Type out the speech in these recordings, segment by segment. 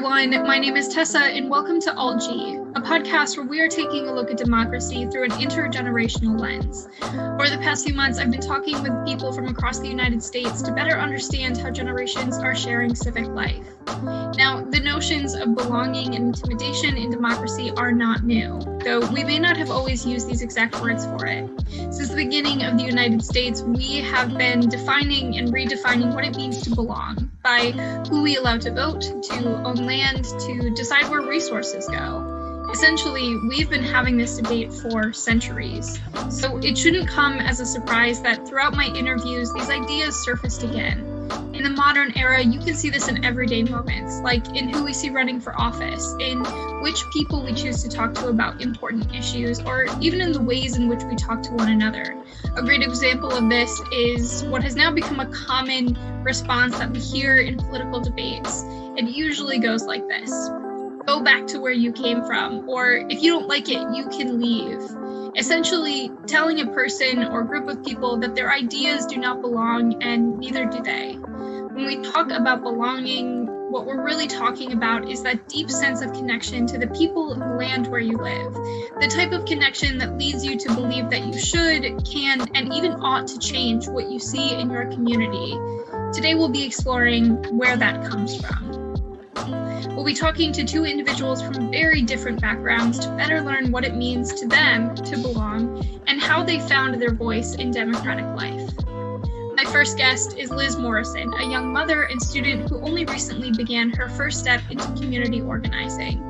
everyone, my name is Tessa and welcome to Alt-G, a podcast where we are taking a look at democracy through an intergenerational lens. Over the past few months, I've been talking with people from across the United States to better understand how generations are sharing civic life. Now, the notions of belonging and intimidation in democracy are not new, though we may not have always used these exact words for it. Since the beginning of the United States, we have been defining and redefining what it means to belong, by who we allow to vote, to own land, to decide where resources go. Essentially, we've been having this debate for centuries. So it shouldn't come as a surprise that throughout my interviews, these ideas surfaced again. In the modern era, you can see this in everyday moments, like in who we see running for office, in which people we choose to talk to about important issues, or even in the ways in which we talk to one another. A great example of this is what has now become a common response that we hear in political debates. It usually goes like this: go back to where you came from, or if you don't like it, you can leave. Essentially telling a person or group of people that their ideas do not belong and neither do they. When we talk about belonging, what we're really talking about is that deep sense of connection to the people and land where you live. The type of connection that leads you to believe that you should, can, and even ought to change what you see in your community. Today we'll be exploring where that comes from. We'll be talking to two individuals from very different backgrounds to better learn what it means to them to belong and how they found their voice in democratic life. My first guest is Liz Morrison, a young mother and student who only recently began her first step into community organizing.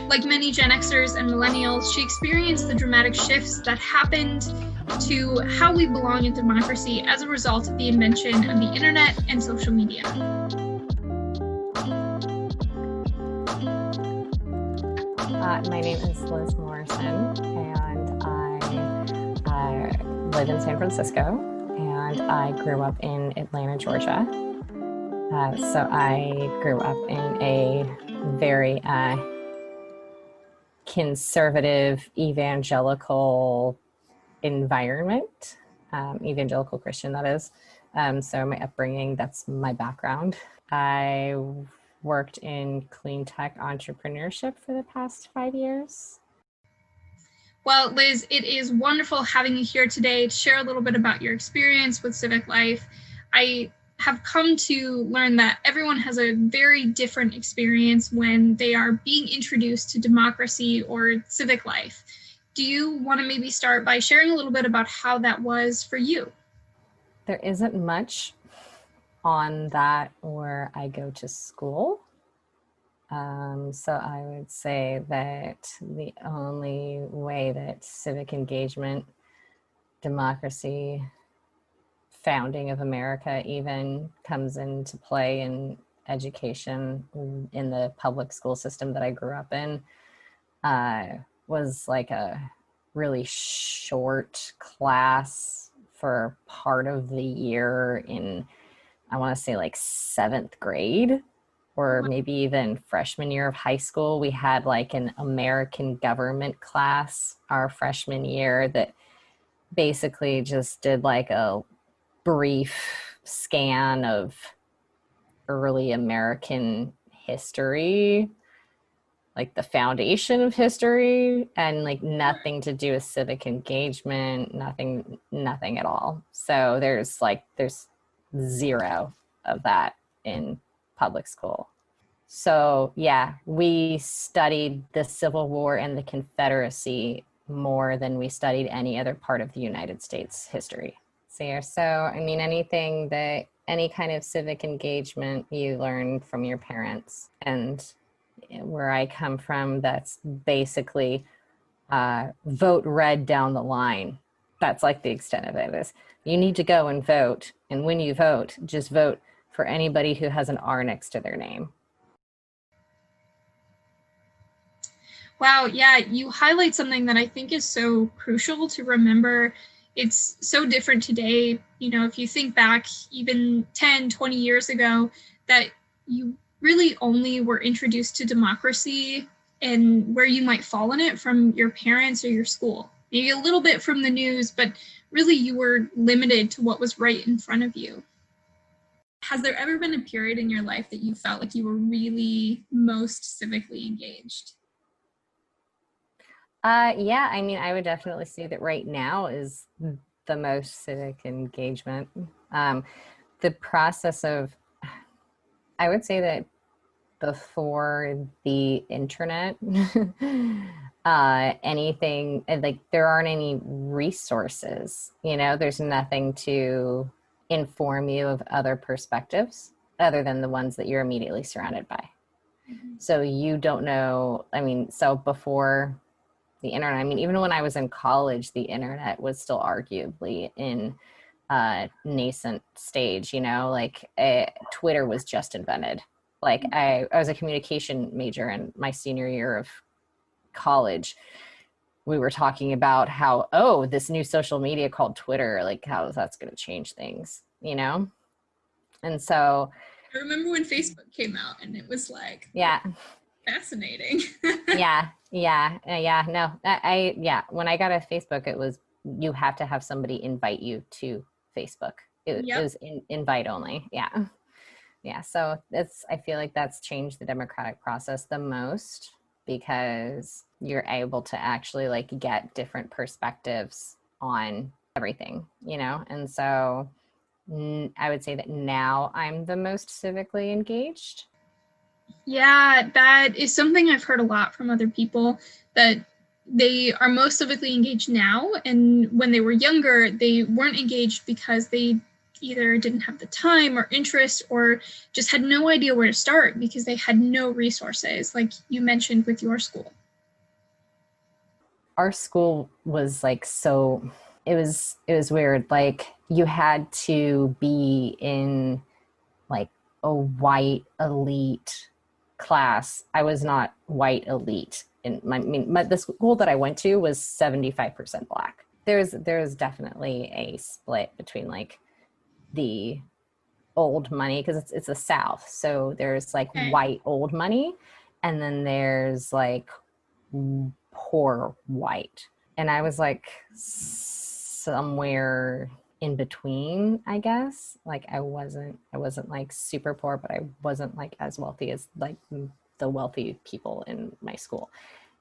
Like many Gen Xers and millennials, she experienced the dramatic shifts that happened to how we belong in democracy as a result of the invention of the internet and social media. My name is Liz Morrison, and I live in San Francisco, and I grew up in Atlanta, Georgia. So I grew up in a very conservative, evangelical environment, evangelical Christian, that is. So my upbringing, that's my background. I worked in clean tech entrepreneurship for the past 5 years. Well, Liz, it is wonderful having you here today to share a little bit about your experience with civic life. I have come to learn that everyone has a very different experience when they are being introduced to democracy or civic life. Do you want to maybe start by sharing a little bit about how that was for you? There isn't much on that where I go to school. So I would say that the only way that civic engagement, democracy, founding of America even comes into play in education in the public school system that I grew up in was like a really short class for part of the year in, I want to say like 7th grade. Or maybe even freshman year of high school. We had like an American government class our freshman year that basically just did like a brief scan of early American history, like the foundation of history, and like nothing to do with civic engagement, nothing at all. So there's zero of that in public school. So yeah, we studied the Civil War and the Confederacy more than we studied any other part of the United States history. So I mean, any kind of civic engagement you learn from your parents. And where I come from, that's basically vote red down the line. That's like the extent of it. Is you need to go and vote. And when you vote, just vote for anybody who has an R next to their name. Wow, yeah, you highlight something that I think is so crucial to remember. It's so different today. You know, if you think back even 10, 20 years ago, that you really only were introduced to democracy and where you might fall in it from your parents or your school. Maybe a little bit from the news, but really you were limited to what was right in front of you. Has there ever been a period in your life that you felt like you were really most civically engaged? Yeah, I mean, I would definitely say that right now is the most civic engagement. Um, the process of, I would say that before the internet, anything like there aren't any resources, there's nothing to inform you of other perspectives other than the ones that you're immediately surrounded by. Mm-hmm. So you don't know, I mean, so before the internet, I mean, even when I was in college, the internet was still arguably in nascent stage, like Twitter was just invented. Like I was a communication major in my senior year of college. We were talking about how, oh, this new social media called Twitter, like how that's going to change things, And so, I remember when Facebook came out and it was like, yeah, fascinating. yeah. No, yeah. When I got a Facebook, it was, you have to have somebody invite you to Facebook. It Yep. was invite only. Yeah. Yeah, so I feel like that's changed the democratic process the most because you're able to actually like get different perspectives on everything, And so I would say that now I'm the most civically engaged. Yeah, that is something I've heard a lot from other people, that they are most civically engaged now. And when they were younger, they weren't engaged because they either didn't have the time or interest or just had no idea where to start because they had no resources, like you mentioned with your school. Our school was like so it was weird. Like you had to be in like a white elite class. I was not white elite. The school that I went to was 75% Black. There's definitely a split between like the old money because it's the South. So there's like Okay. white old money, and then there's like poor white. And I was like somewhere in between, I guess. Like I wasn't like super poor, but I wasn't like as wealthy as like the wealthy people in my school.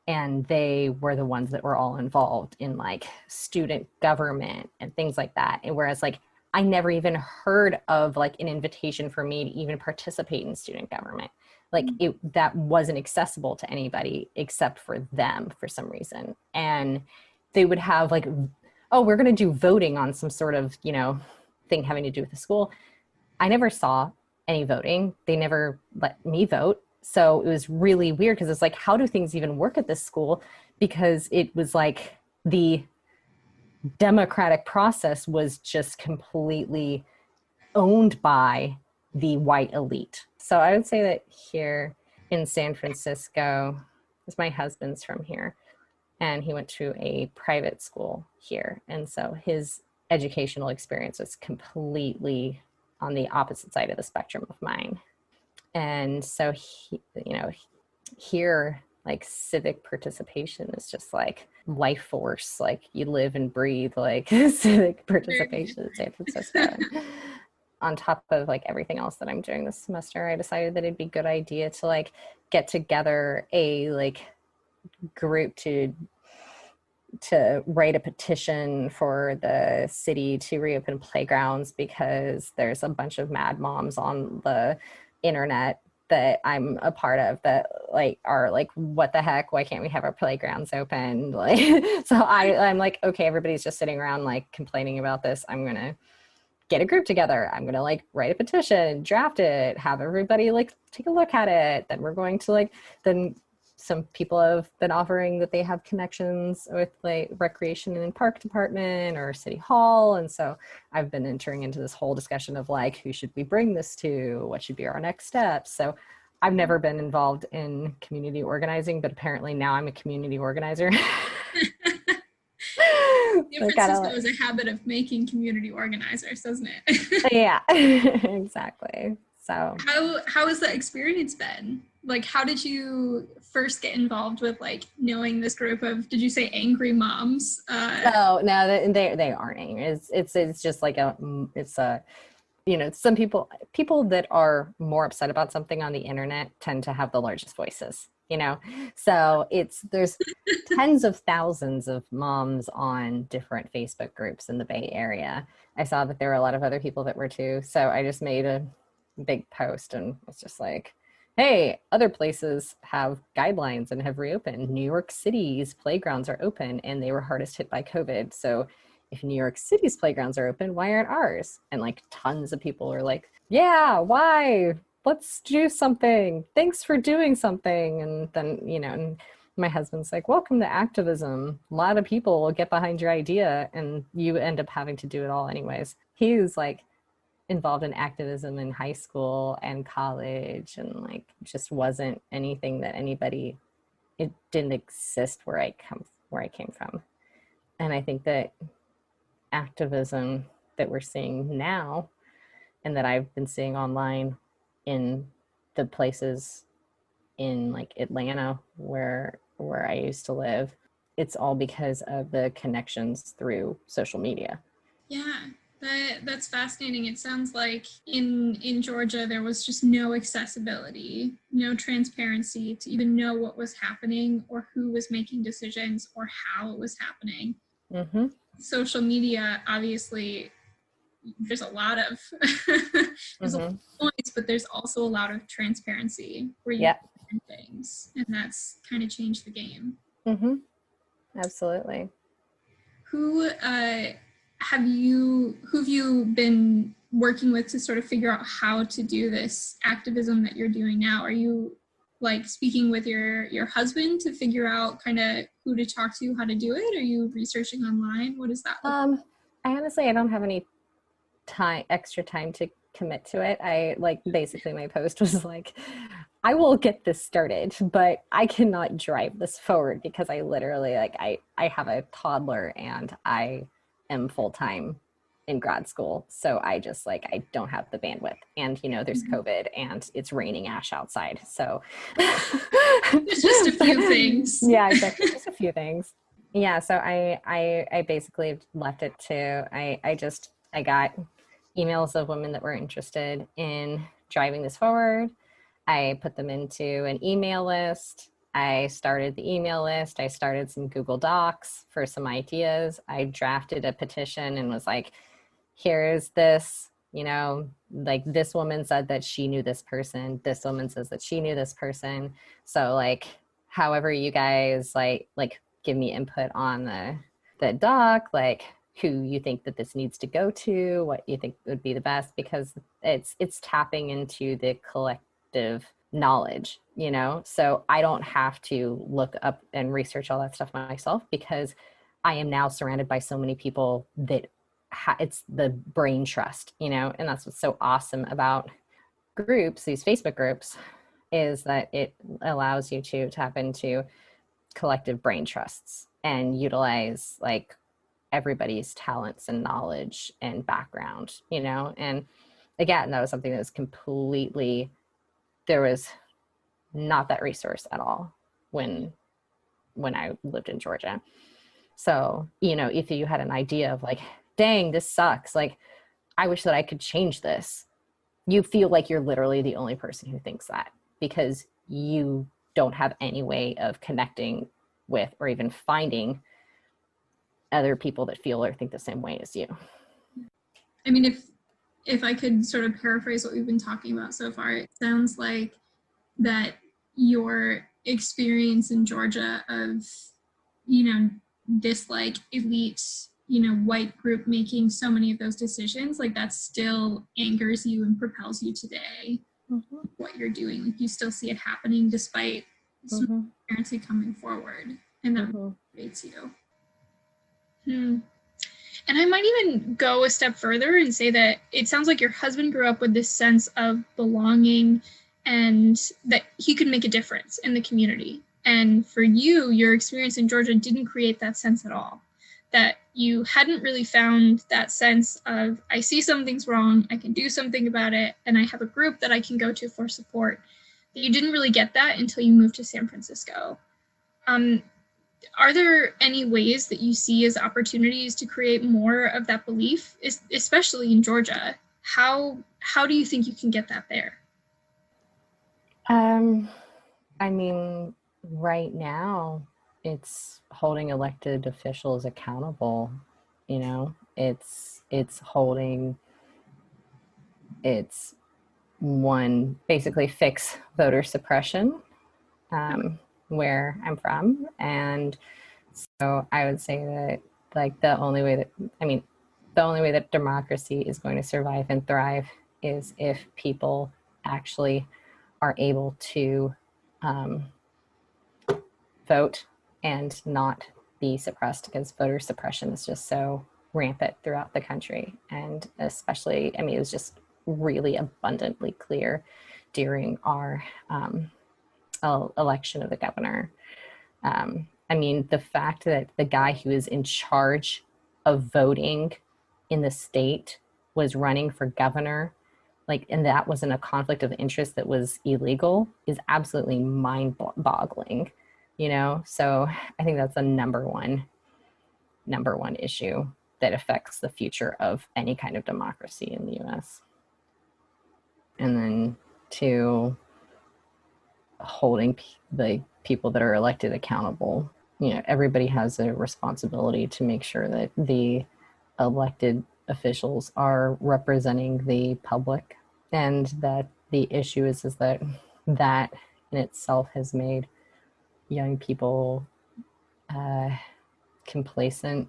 And they were the ones that were all involved in like student government and things like that. And whereas like I never even heard of like an invitation for me to even participate in student government. Like that wasn't accessible to anybody except for them for some reason. And they would have like, oh, we're going to do voting on some sort of, thing having to do with the school. I never saw any voting. They never let me vote. So it was really weird because it's like, how do things even work at this school? Because it was like the democratic process was just completely owned by the white elite. So I would say that here in San Francisco, because my husband's from here, and he went to a private school here. And so his educational experience was completely on the opposite side of the spectrum of mine. And so, here, like civic participation is just like life force. Like you live and breathe like civic participation in San Francisco. On top of like everything else that I'm doing this semester, I decided that it'd be a good idea to like get together a like group to write a petition for the city to reopen playgrounds because there's a bunch of mad moms on the internet that I'm a part of that like are like, what the heck, why can't we have our playgrounds open? Like so I'm like, okay, everybody's just sitting around like complaining about this. I'm gonna get a group together. I'm gonna like write a petition, draft it, have everybody like take a look at it. Then we're going to like then some people have been offering that they have connections with like recreation and park department or city hall. And so I've been entering into this whole discussion of like, who should we bring this to? What should be our next steps? So I've never been involved in community organizing, but apparently now I'm a community organizer. San Francisco is a habit of making community organizers, doesn't it? Yeah, exactly. So how has that experience been? Like, how did you first get involved with like knowing this group of, did you say angry moms? Oh no, they aren't angry. It's just like it's a some people that are more upset about something on the internet tend to have the largest voices, so there's tens of thousands of moms on different Facebook groups in the Bay Area. I saw that there were a lot of other people that were too, so I just made a big post and was just like, hey, other places have guidelines and have reopened. New York City's playgrounds are open and they were hardest hit by COVID. So if New York City's playgrounds are open, why aren't ours? And like tons of people are like, yeah, why? Let's do something. Thanks for doing something. And then, and my husband's like, welcome to activism. A lot of people will get behind your idea and you end up having to do it all anyways. He was like involved in activism in high school and college, and like just wasn't anything that it didn't exist where I came from. And I think that activism that we're seeing now and that I've been seeing online in the places in like Atlanta where I used to live, it's all because of the connections through social media. Yeah, that's fascinating. It sounds like in Georgia there was just no accessibility, no transparency to even know what was happening or who was making decisions or how it was happening. Mm-hmm. Social media, obviously, there's a lot of there's a lot of noise, but there's also a lot of transparency where you can things, and that's kind of changed the game. Mm-hmm. Absolutely. Who have you been working with to sort of figure out how to do this activism that you're doing now? Are you like speaking with your husband to figure out kind of who to talk to, how to do it? Are you researching online? What is that look like? I don't have any extra time to commit to it. I like basically my post was like, I will get this started, but I cannot drive this forward because I literally I have a toddler and I am full-time in grad school. So I just I don't have the bandwidth, and there's COVID and it's raining ash outside. So it's just a few things. Yeah, exactly. Just a few things. Yeah. So I basically left it to, I got emails of women that were interested in driving this forward. I put them into an email list. I started the email list. I started some Google Docs for some ideas. I drafted a petition and was like, here's this, this woman said that she knew this person. This woman says that she knew this person. So however you guys give me input on the doc, who you think that this needs to go to, what you think would be the best, because it's tapping into the collective knowledge, so I don't have to look up and research all that stuff myself, because I am now surrounded by so many people that it's the brain trust, and that's what's so awesome about groups, these Facebook groups, is that it allows you to tap into collective brain trusts and utilize everybody's talents and knowledge and background, and again, that was something that was completely, there was not that resource at all when I lived in Georgia. So, if you had an idea of dang, this sucks, I wish that I could change this, you feel like you're literally the only person who thinks that, because you don't have any way of connecting with or even finding other people that feel or think the same way as you. I mean, if I could sort of paraphrase what we've been talking about so far, it sounds like that your experience in Georgia of, this elite, white group making so many of those decisions, that still angers you and propels you today. Mm-hmm. What you're doing, you still see it happening despite transparency coming forward, and that motivates you. And I might even go a step further and say that it sounds like your husband grew up with this sense of belonging and that he could make a difference in the community. And for you, your experience in Georgia didn't create that sense at all. That you hadn't really found that sense of, I see something's wrong, I can do something about it, and I have a group that I can go to for support. That you didn't really get that until you moved to San Francisco. Are there any ways that you see as opportunities to create more of that belief, especially in Georgia? How do you think you can get that there? I mean, right now it's holding elected officials accountable. You know, it's holding it's one basically fix voter suppression where I'm from, and so I would say that like the only way that democracy is going to survive and thrive is if people actually are able to um, vote and not be suppressed, because voter suppression is just so rampant throughout the country. And especially, I mean, it was just really abundantly clear during our election of the governor. I mean, the fact that the guy who is in charge of voting in the state was running for governor, like, and that wasn't a conflict of interest that was illegal, is absolutely mind boggling, you know? So I think that's the number one issue that affects the future of any kind of democracy in the US. And then two, holding the people that are elected accountable. You know, everybody has a responsibility to make sure that the elected officials are representing the public, and that the issue is that that in itself has made young people complacent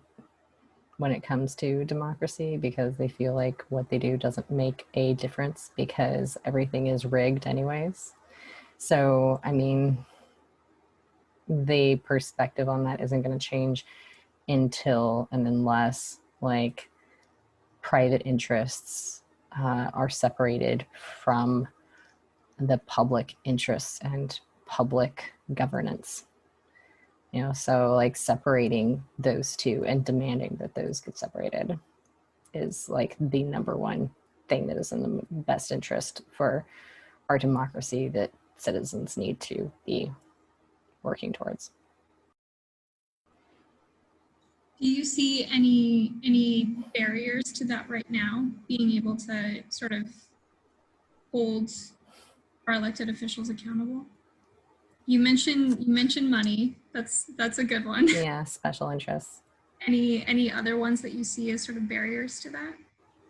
when it comes to democracy, because they feel like what they do doesn't make a difference because everything is rigged anyways. So, I mean, the perspective on that isn't going to change until and unless like private interests are separated from the public interests and public governance. You know, so like separating those two and demanding that those get separated is like the number one thing that is in the best interest for our democracy that citizens need to be working towards. Do you see any barriers to that right now, being able to sort of hold our elected officials accountable? You mentioned money. That's a good one. Yeah, special interests. Any other ones that you see as sort of barriers to that?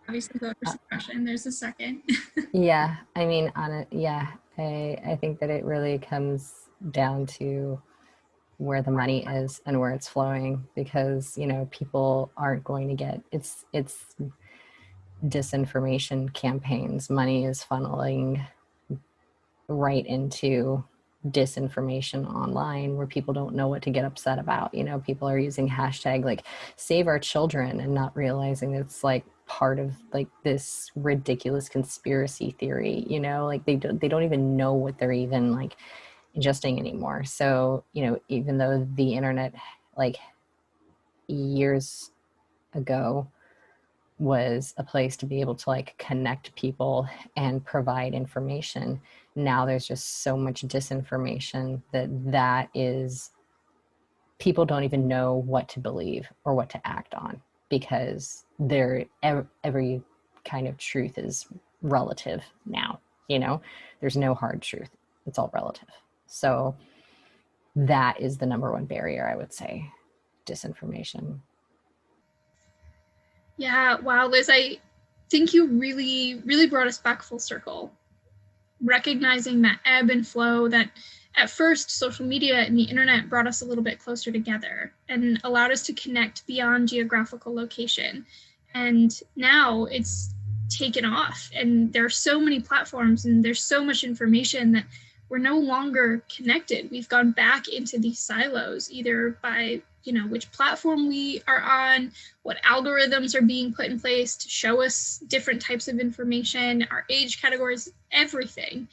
Obviously, voter suppression. There's a second. Yeah, I mean, I think that it really comes down to where the money is and where it's flowing, because you know people aren't going to get it's disinformation campaigns. Money is funneling right into disinformation online where people don't know what to get upset about. You know, people are using hashtag like save our children and not realizing it's like part of like this ridiculous conspiracy theory, you know, like they don't even know what they're even like ingesting anymore. So, you know, even though the internet like years ago was a place to be able to like connect people and provide information, now there's just so much disinformation that is, people don't even know what to believe or what to act on, because every kind of truth is relative now. You know, there's no hard truth, it's all relative. So that is the number one barrier, I would say, disinformation. Yeah, wow, Liz, I think you really brought us back full circle, recognizing that ebb and flow, that at first social media and the internet brought us a little bit closer together and allowed us to connect beyond geographical location. And now it's taken off, and there are so many platforms and there's so much information that we're no longer connected. We've gone back into these silos, either by, you know, which platform we are on, what algorithms are being put in place to show us different types of information, our age categories, everything.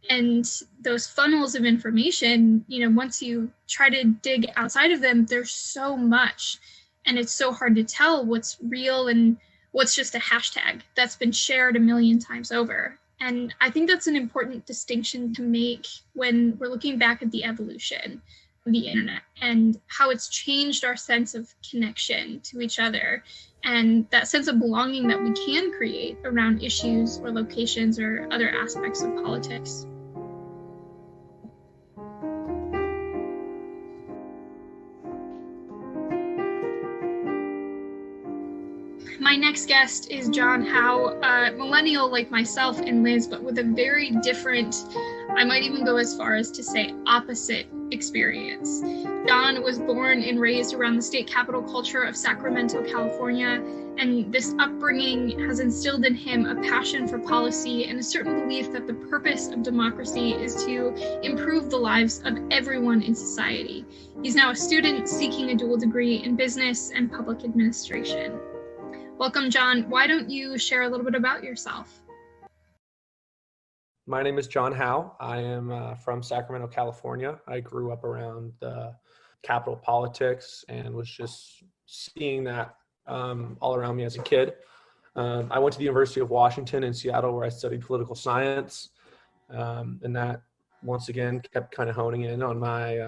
And those funnels of information, you know, once you try to dig outside of them, there's so much, and it's so hard to tell what's real and what's just a hashtag that's been shared a million times over. And I think that's an important distinction to make when we're looking back at the evolution. the internet and how it's changed our sense of connection to each other and that sense of belonging that we can create around issues or locations or other aspects of politics. My next guest is John Howe, a millennial like myself and Liz, but with a very different, I might even go as far as to say opposite experience. John was born and raised around the state capital culture of Sacramento, California, and this upbringing has instilled in him a passion for policy and a certain belief that the purpose of democracy is to improve the lives of everyone in society. He's now a student seeking a dual degree in business and public administration. Welcome, John. Why don't you share a little bit about yourself? My name is John Howe. I am from Sacramento, California. I grew up around Capitol politics and was just seeing that all around me as a kid. I went to the University of Washington in Seattle where I studied political science. And that, once again, kept kind of honing in on my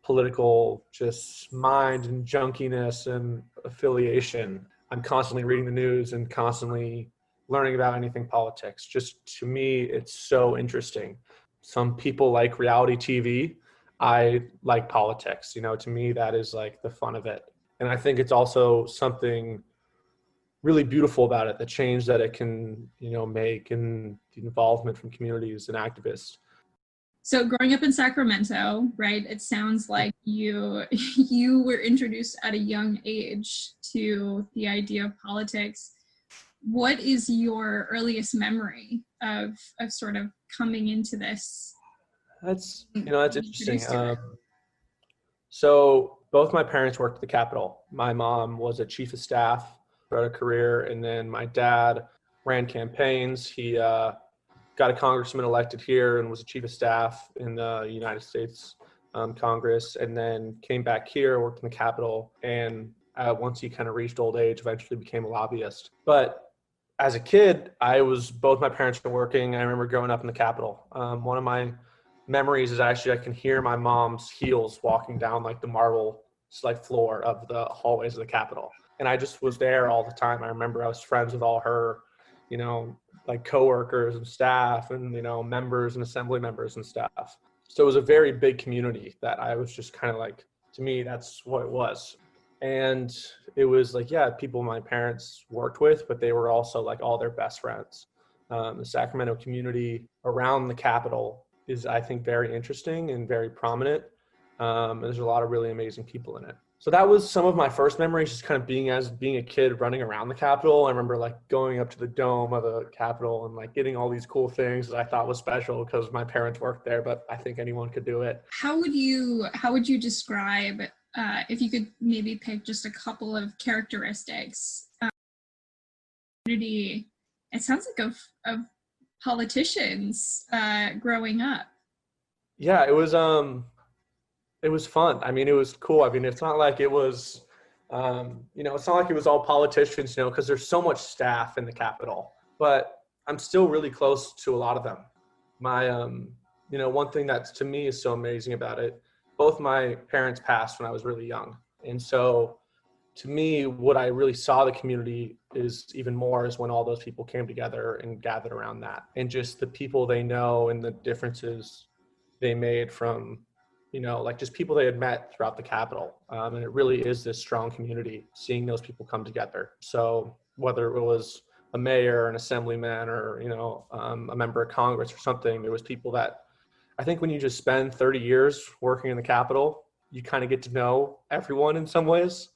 political just mind and junkiness and affiliation. I'm constantly reading the news and constantly learning about anything politics. Just to me, it's so interesting. Some people like reality TV. I like politics. You know, to me, that is like the fun of it. And I think it's also something really beautiful about it, the change that it can, make, and the involvement from communities and activists. So growing up in Sacramento, right, it sounds like you were introduced at a young age to the idea of politics. What is your earliest memory of sort of coming into this? That's interesting. So both my parents worked at the Capitol. My mom was a chief of staff throughout her career, and then my dad ran campaigns. He got a congressman elected here and was a chief of staff in the United States Congress, and then came back here, worked in the Capitol, and once he kind of reached old age, eventually became a lobbyist. But as a kid, both my parents were working. I remember growing up in the Capitol. One of my memories is actually I can hear my mom's heels walking down like the marble floor of the hallways of the Capitol. And I just was there all the time. I remember I was friends with all her, like coworkers and staff and, members and assembly members and staff. So it was a very big community that I was just kind of like, to me, that's what it was. And it was like, yeah, people my parents worked with, but they were also like all their best friends. The Sacramento community around the Capitol is, I think, very interesting and very prominent. And there's a lot of really amazing people in it. So that was some of my first memories, just kind of being a kid running around the Capitol. I remember like going up to the dome of the Capitol and like getting all these cool things that I thought was special because my parents worked there, but I think anyone could do it. How would you describe, if you could maybe pick just a couple of characteristics, community? It sounds like of politicians growing up. Yeah, it was fun. I mean, it was cool. I mean, it's not like it was, it's not like it was all politicians, because there's so much staff in the Capitol, but I'm still really close to a lot of them. My, one thing that to me is so amazing about it, both my parents passed when I was really young. And so to me, what I really saw the community is even more is when all those people came together and gathered around that, and just the people they know and the differences they made from, like just people they had met throughout the Capitol. And it really is this strong community, seeing those people come together. So whether it was a mayor, an assemblyman, or, a member of Congress or something, there was people that I think when you just spend 30 years working in the Capitol, you kind of get to know everyone in some ways.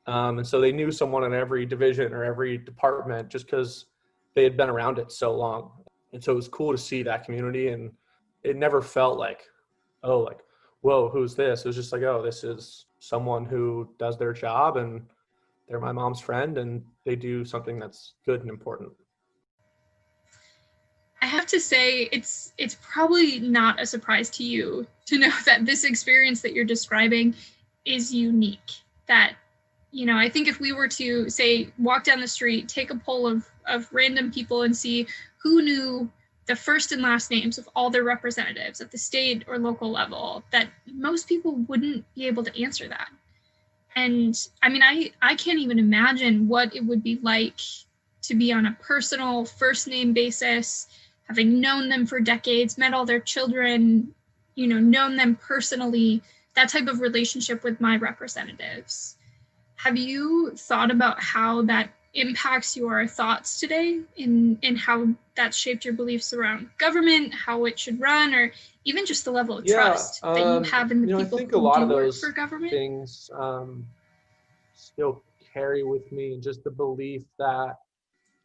And so they knew someone in every division or every department just because they had been around it so long. And so it was cool to see that community, and it never felt like, oh, like, whoa, who's this? It was just like, oh, this is someone who does their job and they're my mom's friend and they do something that's good and important. I have to say, it's probably not a surprise to you to know that this experience that you're describing is unique. That, I think if we were to, say, walk down the street, take a poll of random people and see who knew the first and last names of all their representatives at the state or local level, that most people wouldn't be able to answer that. And I mean, I can't even imagine what it would be like to be on a personal first name basis, having known them for decades, met all their children, known them personally, that type of relationship with my representatives. Have you thought about how that impacts your thoughts today in how that shaped your beliefs around government, how it should run, or even just the level of trust that you have in the people I think who a lot do of work those for government? things still carry with me, just the belief that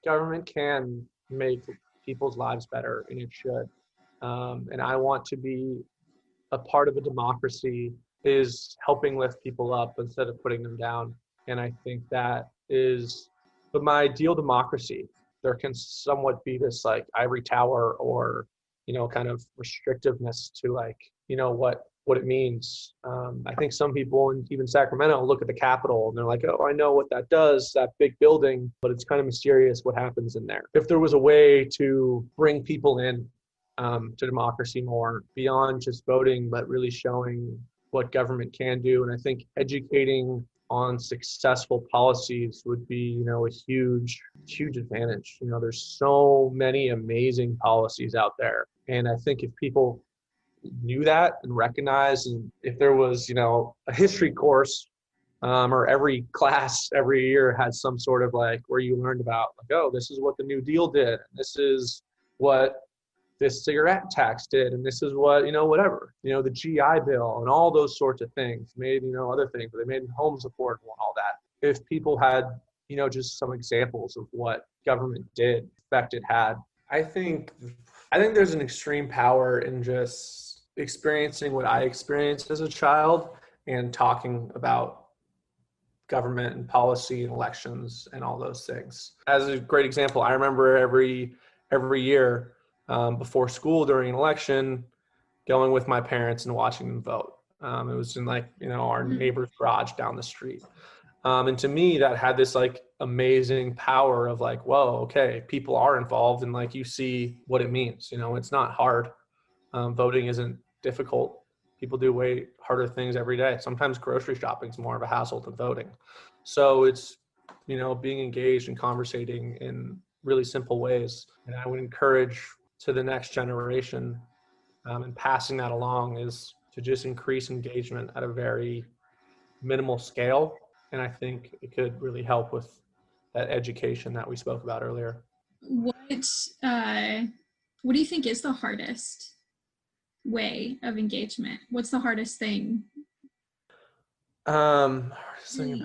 government can make people's lives better, and it should. And I want to be a part of a democracy is helping lift people up instead of putting them down. And I think that is, but my ideal democracy, there can somewhat be this like ivory tower or, kind of restrictiveness to like, what it means. I think some people in even Sacramento look at the Capitol and they're like, oh, I know what that does, that big building, but it's kind of mysterious what happens in there. If there was a way to bring people in to democracy more beyond just voting, but really showing what government can do. And I think educating on successful policies would be, a huge, huge advantage. There's so many amazing policies out there. And I think if people knew that and recognized, and if there was, a history course or every class every year had some sort of like where you learned about like, oh, this is what the New Deal did. And this is what this cigarette tax did, and this is what, whatever, the GI Bill and all those sorts of things made, other things, but they made homes affordable and all that. If people had, just some examples of what government did, effect it had, I think there's an extreme power in just experiencing what I experienced as a child and talking about government and policy and elections and all those things. As a great example, I remember every year before school during an election, going with my parents and watching them vote. It was in like, our neighbor's garage down the street. And to me, that had this like amazing power of like, whoa, okay, people are involved, and like you see what it means. It's not hard. Voting isn't difficult. People do way harder things every day. Sometimes grocery shopping is more of a hassle than voting. So it's, being engaged and conversating in really simple ways. And I would encourage to the next generation and passing that along is to just increase engagement at a very minimal scale. And I think it could really help with that education that we spoke about earlier. What do you think is the hardest way of engagement? What's the hardest thing?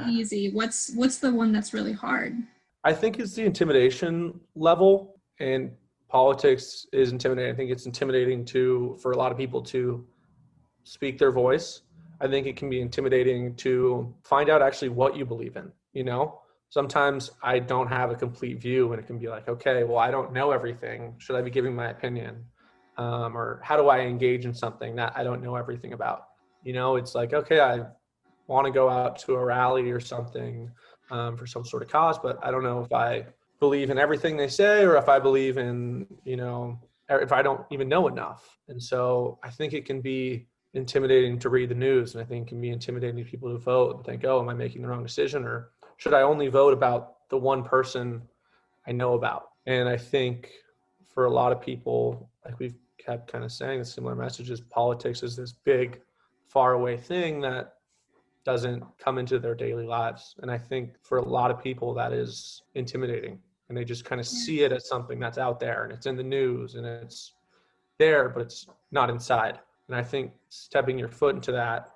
Easy. What's the one that's really hard? I think it's the intimidation level, and politics is intimidating. I think it's intimidating for a lot of people to speak their voice. I think it can be intimidating to find out actually what you believe in. Sometimes I don't have a complete view, and it can be like, okay, well, I don't know everything. Should I be giving my opinion? Or how do I engage in something that I don't know everything about? It's like, okay, I want to go out to a rally or something for some sort of cause, but I don't know if I believe in everything they say, or if I believe in, if I don't even know enough. And so I think it can be intimidating to read the news, and I think it can be intimidating to people to vote and think, oh, am I making the wrong decision, or should I only vote about the one person I know about? And I think for a lot of people, like we've kept kind of saying, similar messages, politics is this big, far away thing that doesn't come into their daily lives. And I think for a lot of people that is intimidating, and they just kind of see it as something that's out there and it's in the news and it's there, but it's not inside. And I think stepping your foot into that,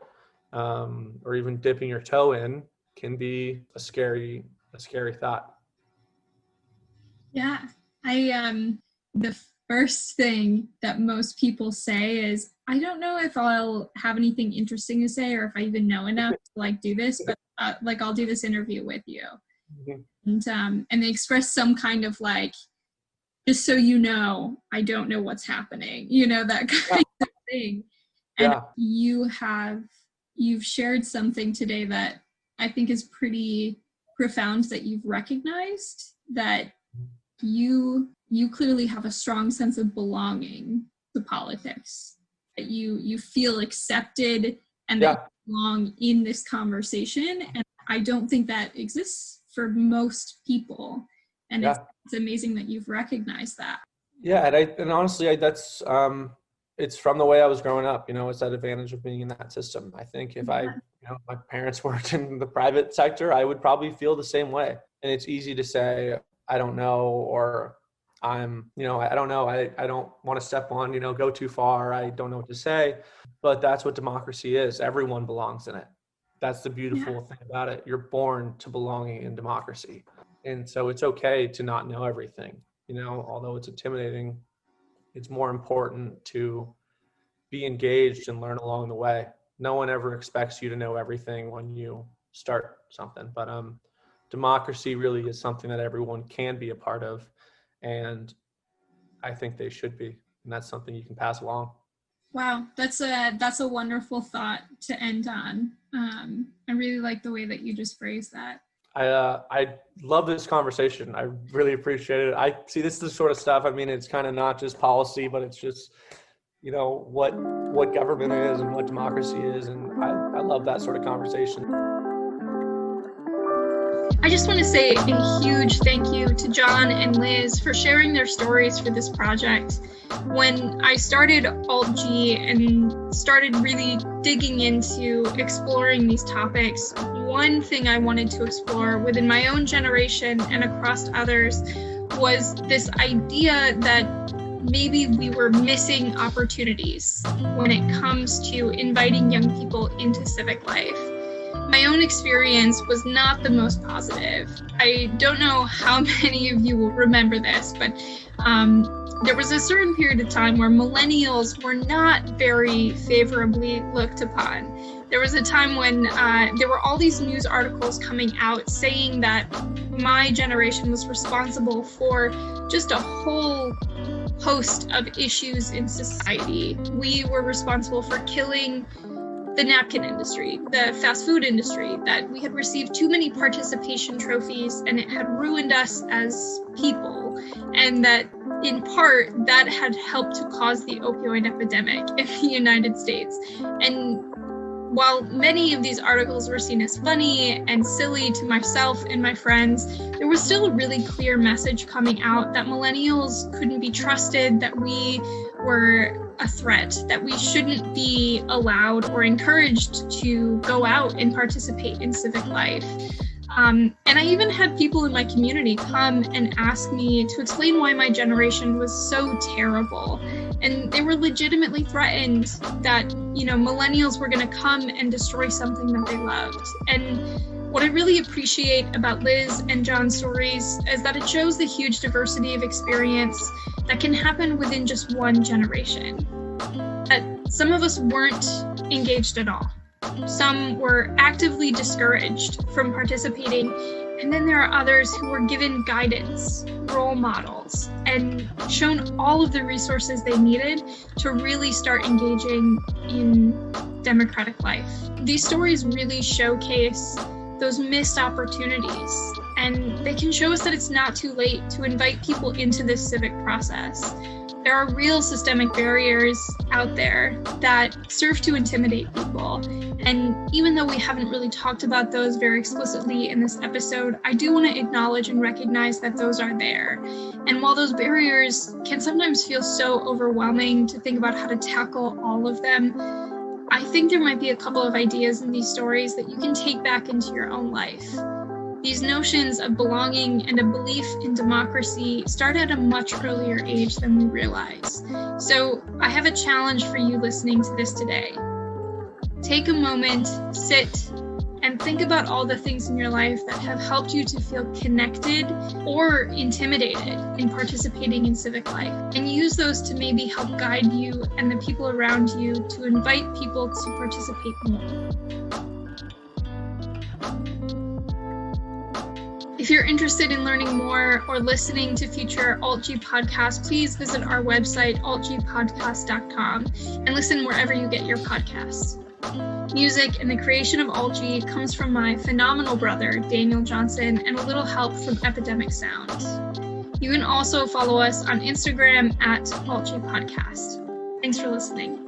or even dipping your toe in, can be a scary thought. Yeah. The first thing that most people say is, I don't know if I'll have anything interesting to say or if I even know enough to like do this, but I'll do this interview with you. Mm-hmm. And they express some kind of like, just so you know, I don't know what's happening, that kind of thing. And you've shared something today that I think is pretty profound, that you've recognized that you you clearly have a strong sense of belonging to politics, that you feel accepted and that you belong in this conversation. And I don't think that exists for most people. And it's amazing that you've recognized that. Yeah, and honestly, that's it's from the way I was growing up. It's that advantage of being in that system. I think if my parents worked in the private sector, I would probably feel the same way. And it's easy to say, I don't know, or I don't know. I don't want to step on, go too far. I don't know what to say. But that's what democracy is. Everyone belongs in it. That's the beautiful thing about it. You're born to belonging in democracy. And so it's okay to not know everything. Although it's intimidating, it's more important to be engaged and learn along the way. No one ever expects you to know everything when you start something. But democracy really is something that everyone can be a part of. And I think they should be. And that's something you can pass along. Wow, that's a wonderful thought to end on. I really like the way that you just phrased that. I love this conversation. I really appreciate it. I see this is the sort of stuff. I mean, it's kind of not just policy, but it's just, what government is and what democracy is. And I love that sort of conversation. I just want to say a huge thank you to John and Liz for sharing their stories for this project. When I started AltG and started really digging into exploring these topics, one thing I wanted to explore within my own generation and across others was this idea that maybe we were missing opportunities when it comes to inviting young people into civic life. My own experience was not the most positive. I don't know how many of you will remember this, but there was a certain period of time where millennials were not very favorably looked upon. There was a time when there were all these news articles coming out saying that my generation was responsible for just a whole host of issues in society. We were responsible for killing the napkin industry, the fast food industry, that we had received too many participation trophies and it had ruined us as people, and that in part that had helped to cause the opioid epidemic in the United States. And while many of these articles were seen as funny and silly to myself and my friends, there was still a really clear message coming out that millennials couldn't be trusted, that we were a threat, that we shouldn't be allowed or encouraged to go out and participate in civic life. And I even had people in my community come and ask me to explain why my generation was so terrible. And they were legitimately threatened that, millennials were going to come and destroy something that they loved. And what I really appreciate about Liz and John's stories is that it shows the huge diversity of experience that can happen within just one generation. That some of us weren't engaged at all. Some were actively discouraged from participating, and then there are others who were given guidance, role models, and shown all of the resources they needed to really start engaging in democratic life. These stories really showcase those missed opportunities, and they can show us that it's not too late to invite people into this civic process. There are real systemic barriers out there that serve to intimidate people. And even though we haven't really talked about those very explicitly in this episode, I do want to acknowledge and recognize that those are there. And while those barriers can sometimes feel so overwhelming to think about how to tackle all of them, I think there might be a couple of ideas in these stories that you can take back into your own life. These notions of belonging and a belief in democracy start at a much earlier age than we realize. So I have a challenge for you listening to this today. Take a moment, sit, and think about all the things in your life that have helped you to feel connected or intimidated in participating in civic life, and use those to maybe help guide you and the people around you to invite people to participate more. If you're interested in learning more or listening to future AltG podcasts, please visit our website, altgpodcast.com, and listen wherever you get your podcasts. Music and the creation of AltG comes from my phenomenal brother, Daniel Johnson, and a little help from Epidemic Sound. You can also follow us on Instagram at AltG Podcast. Thanks for listening.